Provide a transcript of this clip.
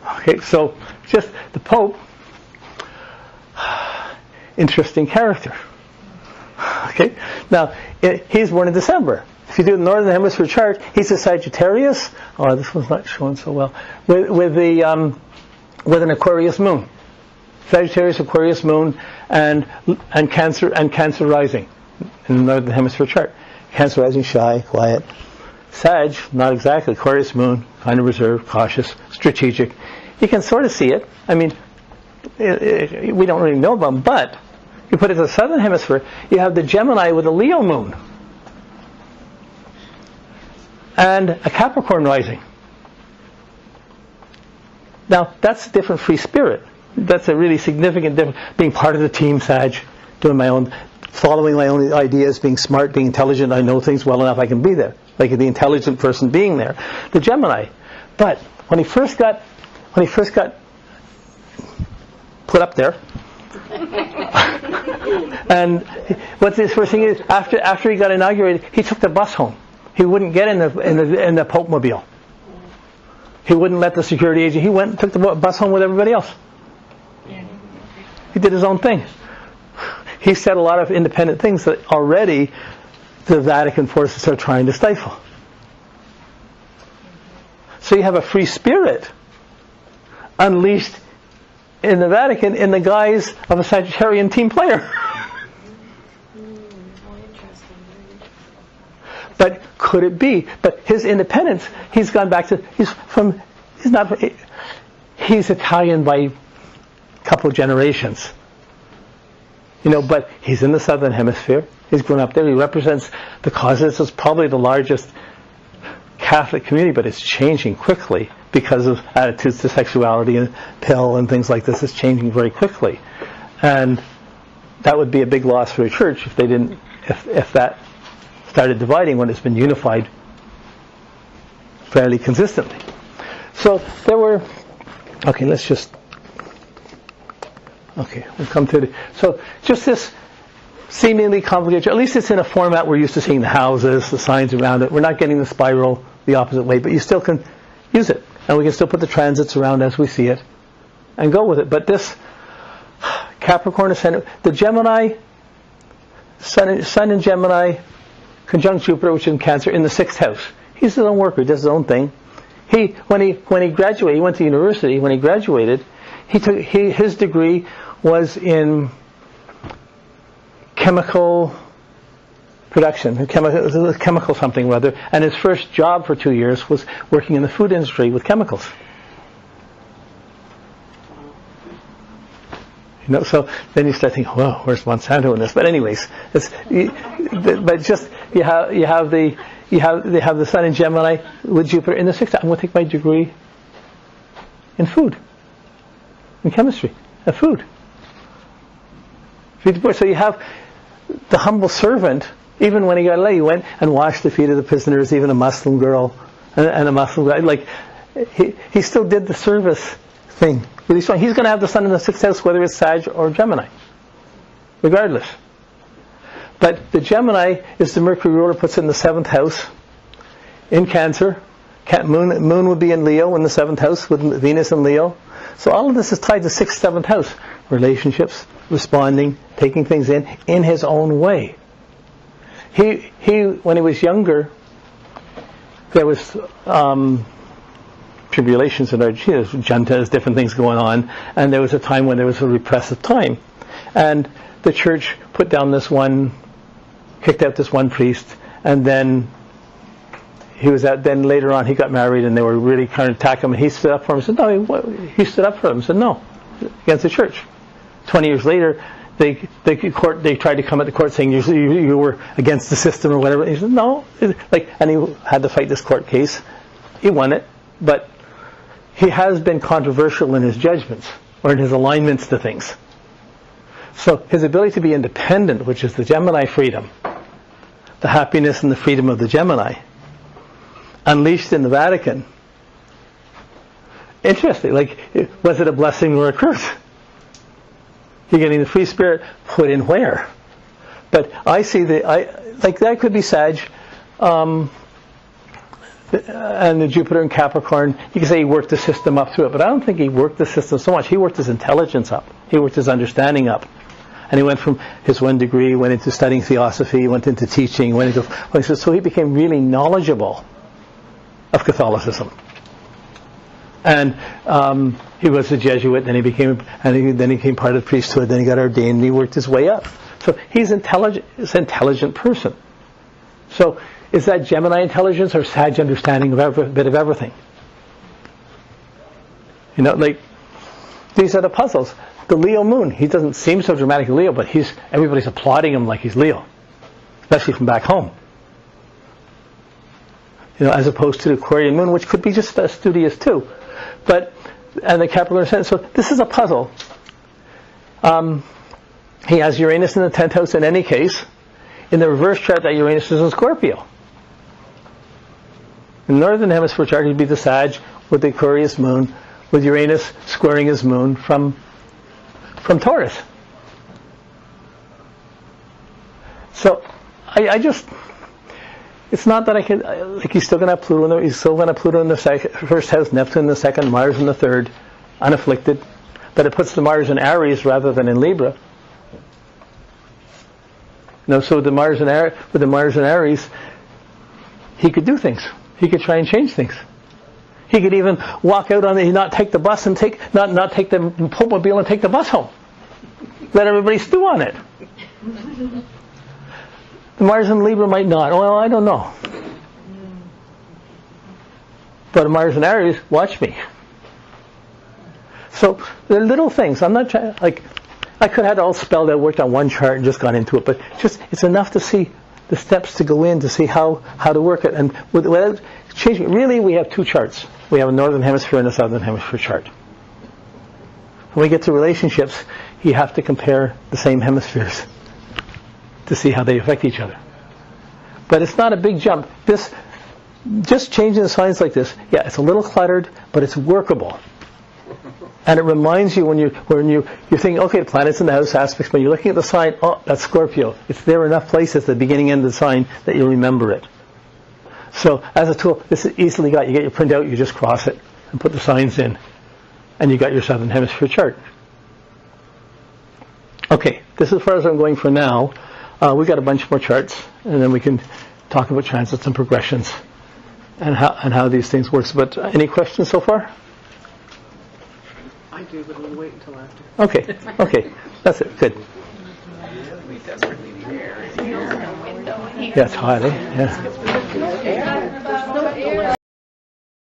Okay, so just the Pope, interesting character. Okay, now he's born in December. If you do the Northern Hemisphere chart, he's a Sagittarius. Oh, this one's not showing so well. With an Aquarius moon, Sagittarius, Aquarius moon, and Cancer rising in the Northern Hemisphere chart. Cancer rising, shy, quiet. Sag, not exactly. Aquarius moon, kind of reserved, cautious, strategic. You can sort of see it. I mean, we don't really know about them, but you put it to the Southern Hemisphere, you have the Gemini with a Leo moon and a Capricorn rising. Now, that's a different free spirit. That's a really significant difference. Being part of the team, Sag, doing my own, following my own ideas, being smart, being intelligent. I know things well enough, I can be there. Like the intelligent person being there. The Gemini. But when he first got put up there, and what's his first thing is, after he got inaugurated, he took the bus home. He wouldn't get in the Pope mobile. He wouldn't let the security agent. He went and took the bus home with everybody else. He did his own thing. He said a lot of independent things that already the Vatican forces are trying to stifle. So you have a free spirit unleashed in the Vatican in the guise of a Sagittarian team player. But could it be? But his independence, he's gone back to, he's Italian by a couple of generations. But he's in the Southern Hemisphere. He's grown up there. He represents the causes. It's probably the largest Catholic community, but it's changing quickly because of attitudes to sexuality and pill and things like this. It's changing very quickly. And that would be a big loss for the church if they didn't, if that started dividing when it's been unified fairly consistently. So there were, we'll come to it. So just this seemingly complicated, at least it's in a format we're used to seeing the houses, the signs around it. We're not getting the spiral the opposite way, but you still can use it. And we can still put the transits around as we see it and go with it. But this Capricorn ascendant, the Gemini, Sun in Gemini, conjunct Jupiter, which is in Cancer, in the 6th house. He's his own worker, does his own thing. When he graduated, he went to university. When he graduated, his degree was in chemical production, chemical something or other, and his first job for 2 years was working in the food industry with chemicals. So then you start thinking, whoa, where's Monsanto in this? But anyways, you have the Sun in Gemini with Jupiter in the 6th. I'm going to take my degree in food, in chemistry, of food. So you have the humble servant. Even when he got laid, he went and washed the feet of the prisoners, even a Muslim girl and a Muslim guy. Like, he still did the service thing. Really strong. He's going to have the Sun in the 6th house, whether it's Sag or Gemini, regardless. But the Gemini is the Mercury ruler, puts it in the 7th house, in Cancer. Moon would be in Leo in the 7th house, with Venus in Leo. So all of this is tied to 6th, 7th house. Relationships, responding, taking things in his own way. He when he was younger, there was tribulations in Argentina, juntas, different things going on, and there was a time when there was a repressive time, and the church put down kicked out this one priest, and then then later on he got married, and they were really trying to attack him, and he stood up for him and said, no, he stood up for them and said, no, against the church. 20 years later, they tried to come at the court saying you were against the system or whatever. He said no, and he had to fight this court case. He won it, but he has been controversial in his judgments or in his alignments to things. So his ability to be independent, which is the Gemini freedom, the happiness and the freedom of the Gemini, unleashed in the Vatican. Interesting. Was it a blessing or a curse? You're getting the free spirit put in where? But I see that could be Sag. and the Jupiter in Capricorn, you can say he worked the system up through it, but I don't think he worked the system so much. He worked his intelligence up. He worked his understanding up. And he went from his 1 degree, went into studying theosophy, went into teaching, so he became really knowledgeable of Catholicism. And he was a Jesuit, then he became part of the priesthood, then he got ordained, and he worked his way up. So he's an intelligent person. So is that Gemini intelligence or Sag understanding of a bit of everything? You know, like, these are the puzzles. The Leo moon, he doesn't seem so dramatically Leo, but everybody's applauding him like he's Leo, especially from back home. You know, as opposed to the Aquarian moon, which could be just as studious too. And the Capricorn ascendant. So this is a puzzle. He has Uranus in the 10th house in any case. In the reverse chart, that Uranus is in Scorpio. In the Northern Hemisphere chart, he'd be the Sag with the Aquarius moon, with Uranus squaring his moon from Taurus. So I just, it's not that I can, like, he's still going to have Pluto in the first house, Neptune in the second, Mars in the third, unafflicted, but it puts the Mars in Aries rather than in Libra. No, so with the Mars in Aries, he could do things. He could try and change things. He could even walk out not take the bus and not take the Popemobile and take the bus home. Let everybody stew on it. The Mars in Libra might not. Well, I don't know. But Mars in Aries, watch me. So they're little things. I'm not trying, like, I could have it all spelled out, worked on one chart and just gone into it, but it's enough to see the steps to go in to see how to work it. And without changing, really we have 2 charts. We have a Northern Hemisphere and a Southern Hemisphere chart. When we get to relationships, you have to compare the same hemispheres to see how they affect each other. But it's not a big jump. Just changing the signs like this, yeah, it's a little cluttered, but it's workable. And it reminds you when you're thinking, okay, the planet's in the house aspects, but you're looking at the sign, oh, that's Scorpio. It's there enough places at the beginning and end of the sign that you'll remember it. So as a tool, this is easily got. You get your printout, you just cross it and put the signs in, and you got your Southern Hemisphere chart. Okay, this is as far as I'm going for now. We've got a bunch more charts, and then we can talk about transits and progressions and how these things work. But any questions so far? I do, but we'll wait until after. Okay, that's it. Good. We desperately need air. Yeah, it's hot, eh? Yeah.